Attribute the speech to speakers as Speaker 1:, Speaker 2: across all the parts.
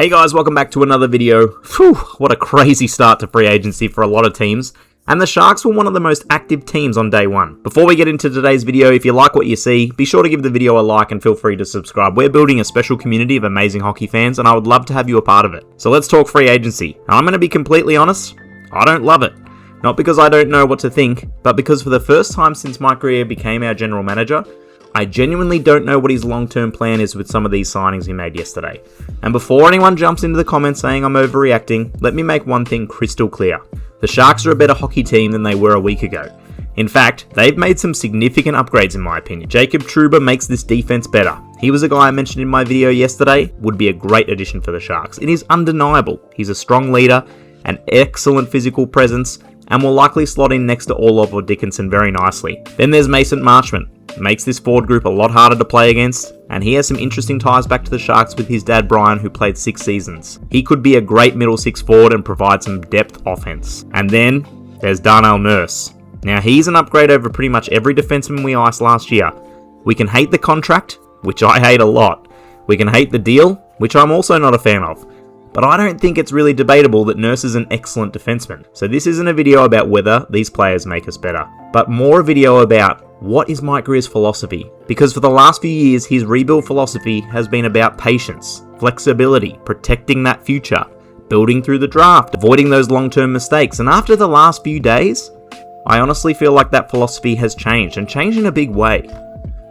Speaker 1: Hey guys, welcome back to another video. Phew, what a crazy start to free agency for a lot of teams. And the Sharks were one of the most active teams on day one. Before we get into today's video, if you like what you see, be sure to give the video a like and feel free to subscribe. We're building a special community of amazing hockey fans and I would love to have you a part of it. So let's talk free agency. And I'm going to be completely honest, I don't love it. Not because I don't know what to think, but because for the first time since Mike Grier became our general manager, I genuinely don't know what his long-term plan is with some of these signings he made yesterday. And before anyone jumps into the comments saying I'm overreacting, let me make one thing crystal clear. The Sharks are a better hockey team than they were a week ago. In fact, they've made some significant upgrades in my opinion. Jacob Trouba makes this defense better. He was a guy I mentioned in my video yesterday, would be a great addition for the Sharks. It is undeniable. He's a strong leader, an excellent physical presence, and will likely slot in next to Orlov or Dickinson very nicely. Then there's Mason Marchment. Makes this forward group a lot harder to play against, and he has some interesting ties back to the Sharks with his dad Brian, who played 6 seasons. He could be a great middle six forward and provide some depth offense. And then there's Darnell Nurse. Now he's an upgrade over pretty much every defenseman we iced last year. We can hate the contract, which I hate a lot. We can hate the deal, which I'm also not a fan of. But I don't think it's really debatable that Nurse is an excellent defenseman. So this isn't a video about whether these players make us better, but more a video about what is Mike Grier's philosophy? Because for the last few years, his rebuild philosophy has been about patience, flexibility, protecting that future, building through the draft, avoiding those long-term mistakes. And after the last few days, I honestly feel like that philosophy has changed, and changed in a big way.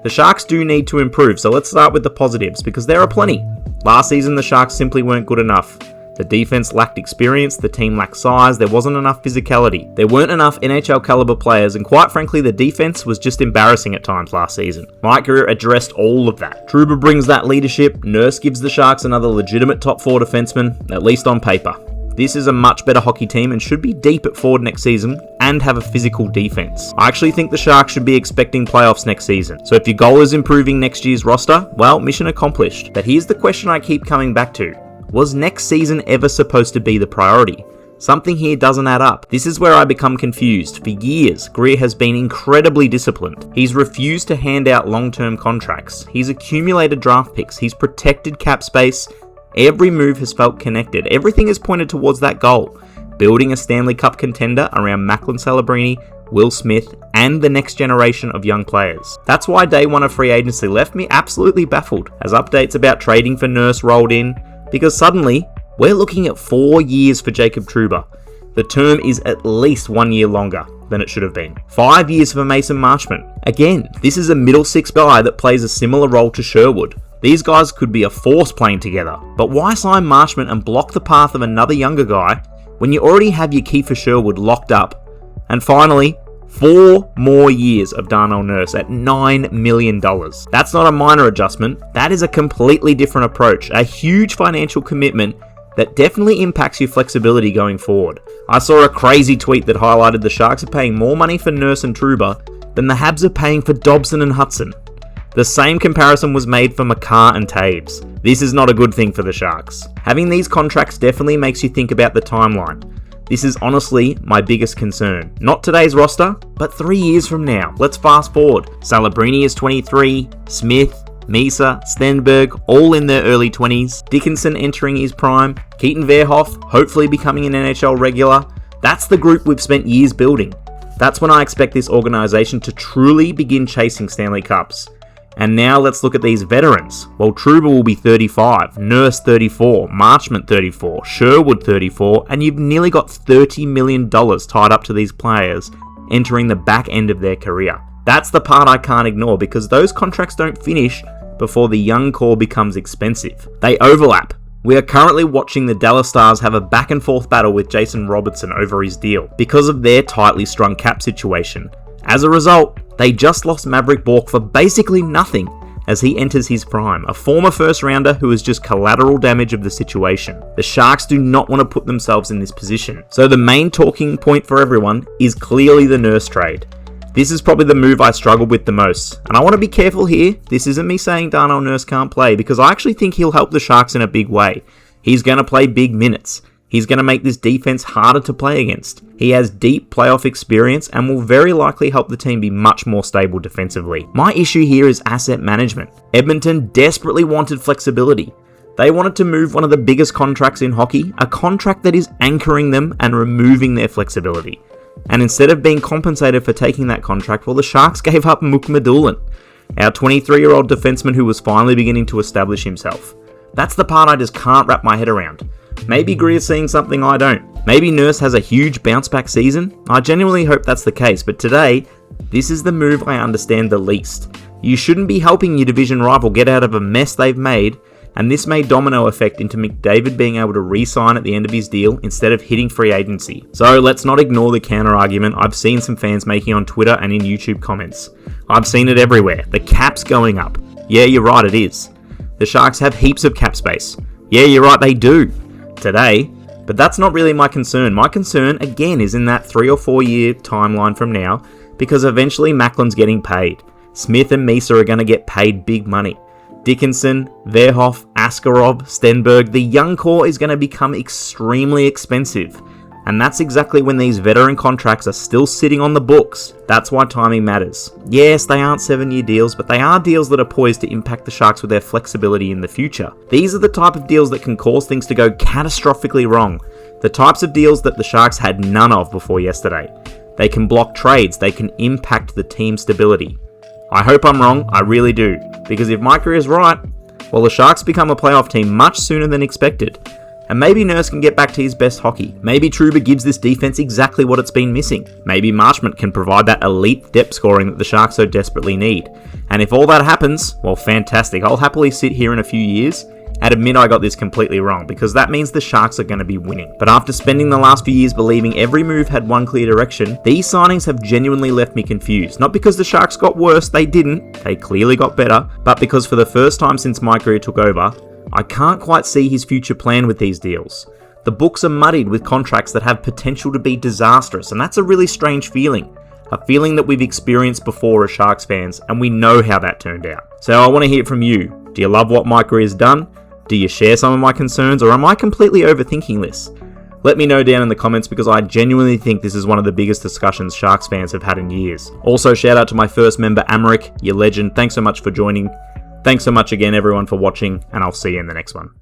Speaker 1: The Sharks do need to improve, so let's start with the positives, because there are plenty. Last season, the Sharks simply weren't good enough. The defense lacked experience, the team lacked size, there wasn't enough physicality. There weren't enough NHL caliber players, and quite frankly, the defense was just embarrassing at times last season. Mike Grier addressed all of that. Trouba brings that leadership, Nurse gives the Sharks another legitimate top 4 defenseman, at least on paper. This is a much better hockey team and should be deep at forward next season and have a physical defense. I actually think the Sharks should be expecting playoffs next season. So if your goal is improving next year's roster, well, mission accomplished. But here's the question I keep coming back to. Was next season ever supposed to be the priority? Something here doesn't add up. This is where I become confused. For years, Grier has been incredibly disciplined. He's refused to hand out long-term contracts. He's accumulated draft picks. He's protected cap space. Every move has felt connected. Everything is pointed towards that goal. Building a Stanley Cup contender around Macklin, Celebrini, Will Smith, and the next generation of young players. That's why day one of free agency left me absolutely baffled as updates about trading for Nurse rolled in, because suddenly we're looking at 4 years for Jacob Trouba. The term is at least 1 year longer than it should have been. 5 years for Mason Marchment. Again, this is a middle six guy that plays a similar role to Sherwood. These guys could be a force playing together, but why sign Marchment and block the path of another younger guy when you already have your Kiefer Sherwood locked up? And finally, 4 more years of Darnell Nurse at $9 million. That's not a minor adjustment, that is a completely different approach, a huge financial commitment that definitely impacts your flexibility going forward. I saw a crazy tweet that highlighted the Sharks are paying more money for Nurse and Trouba than the Habs are paying for Dobson and Hudson. The same comparison was made for McCarr and Taves. This is not a good thing for the Sharks. Having these contracts definitely makes you think about the timeline. This is honestly my biggest concern. Not today's roster, but 3 years from now. Let's fast forward. Celebrini is 23, Smith, Misa, Stenberg, all in their early 20s, Dickinson entering his prime, Keaton Verhoeff hopefully becoming an NHL regular. That's the group we've spent years building. That's when I expect this organisation to truly begin chasing Stanley Cups. And now let's look at these veterans. Well, Trouba will be 35, Nurse 34, Marchment 34, Sherwood 34, and you've nearly got $30 million tied up to these players entering the back end of their career. That's the part I can't ignore because those contracts don't finish before the young core becomes expensive. They overlap. We are currently watching the Dallas Stars have a back and forth battle with Jason Robertson over his deal because of their tightly strung cap situation. As a result, they just lost Maverick Bourque for basically nothing as he enters his prime, a former first rounder who is just collateral damage of the situation. The Sharks do not want to put themselves in this position. So the main talking point for everyone is clearly the Nurse trade. This is probably the move I struggled with the most. And I want to be careful here, this isn't me saying Darnell Nurse can't play, because I actually think he'll help the Sharks in a big way. He's going to play big minutes. He's going to make this defense harder to play against. He has deep playoff experience and will very likely help the team be much more stable defensively. My issue here is asset management. Edmonton desperately wanted flexibility. They wanted to move one of the biggest contracts in hockey, a contract that is anchoring them and removing their flexibility. And instead of being compensated for taking that contract, well, the Sharks gave up Mukhamadullin, our 23-year-old defenseman who was finally beginning to establish himself. That's the part I just can't wrap my head around. Maybe Grier's seeing something I don't. Maybe Nurse has a huge bounce-back season. I genuinely hope that's the case, but today, this is the move I understand the least. You shouldn't be helping your division rival get out of a mess they've made, and this may domino effect into McDavid being able to re-sign at the end of his deal instead of hitting free agency. So let's not ignore the counter-argument I've seen some fans making on Twitter and in YouTube comments. I've seen it everywhere. The cap's going up. Yeah, you're right, it is. The Sharks have heaps of cap space. Yeah, you're right, they do. Today. But that's not really my concern. My concern, again, is in that 3 or 4 year timeline from now, because eventually Macklin's getting paid. Smith and Misa are going to get paid big money. Dickinson, Verhoeff, Askarov, Stenberg, the young core is going to become extremely expensive. And that's exactly when these veteran contracts are still sitting on the books. That's why timing matters. Yes, they aren't 7-year deals, but they are deals that are poised to impact the Sharks with their flexibility in the future. These are the type of deals that can cause things to go catastrophically wrong. The types of deals that the Sharks had none of before yesterday. They can block trades, they can impact the team's stability. I hope I'm wrong, I really do. Because if Mike Grier is right, well, the Sharks become a playoff team much sooner than expected. And maybe Nurse can get back to his best hockey. Maybe Trouba gives this defense exactly what it's been missing. Maybe Marchment can provide that elite depth scoring that the Sharks so desperately need. And if all that happens, well, fantastic. I'll happily sit here in a few years and admit I got this completely wrong, because that means the Sharks are going to be winning. But after spending the last few years believing every move had one clear direction, these signings have genuinely left me confused. Not because the Sharks got worse, they didn't. They clearly got better. But because for the first time since Mike Grier took over, I can't quite see his future plan with these deals. The books are muddied with contracts that have potential to be disastrous, and that's a really strange feeling. A feeling that we've experienced before as Sharks fans, and we know how that turned out. So I want to hear from you. Do you love what Mike Grier has done? Do you share some of my concerns, or am I completely overthinking this? Let me know down in the comments, because I genuinely think this is one of the biggest discussions Sharks fans have had in years. Also, shout out to my first member, Amric, you legend. Thanks so much for joining. Thanks so much again, everyone, for watching, and I'll see you in the next one.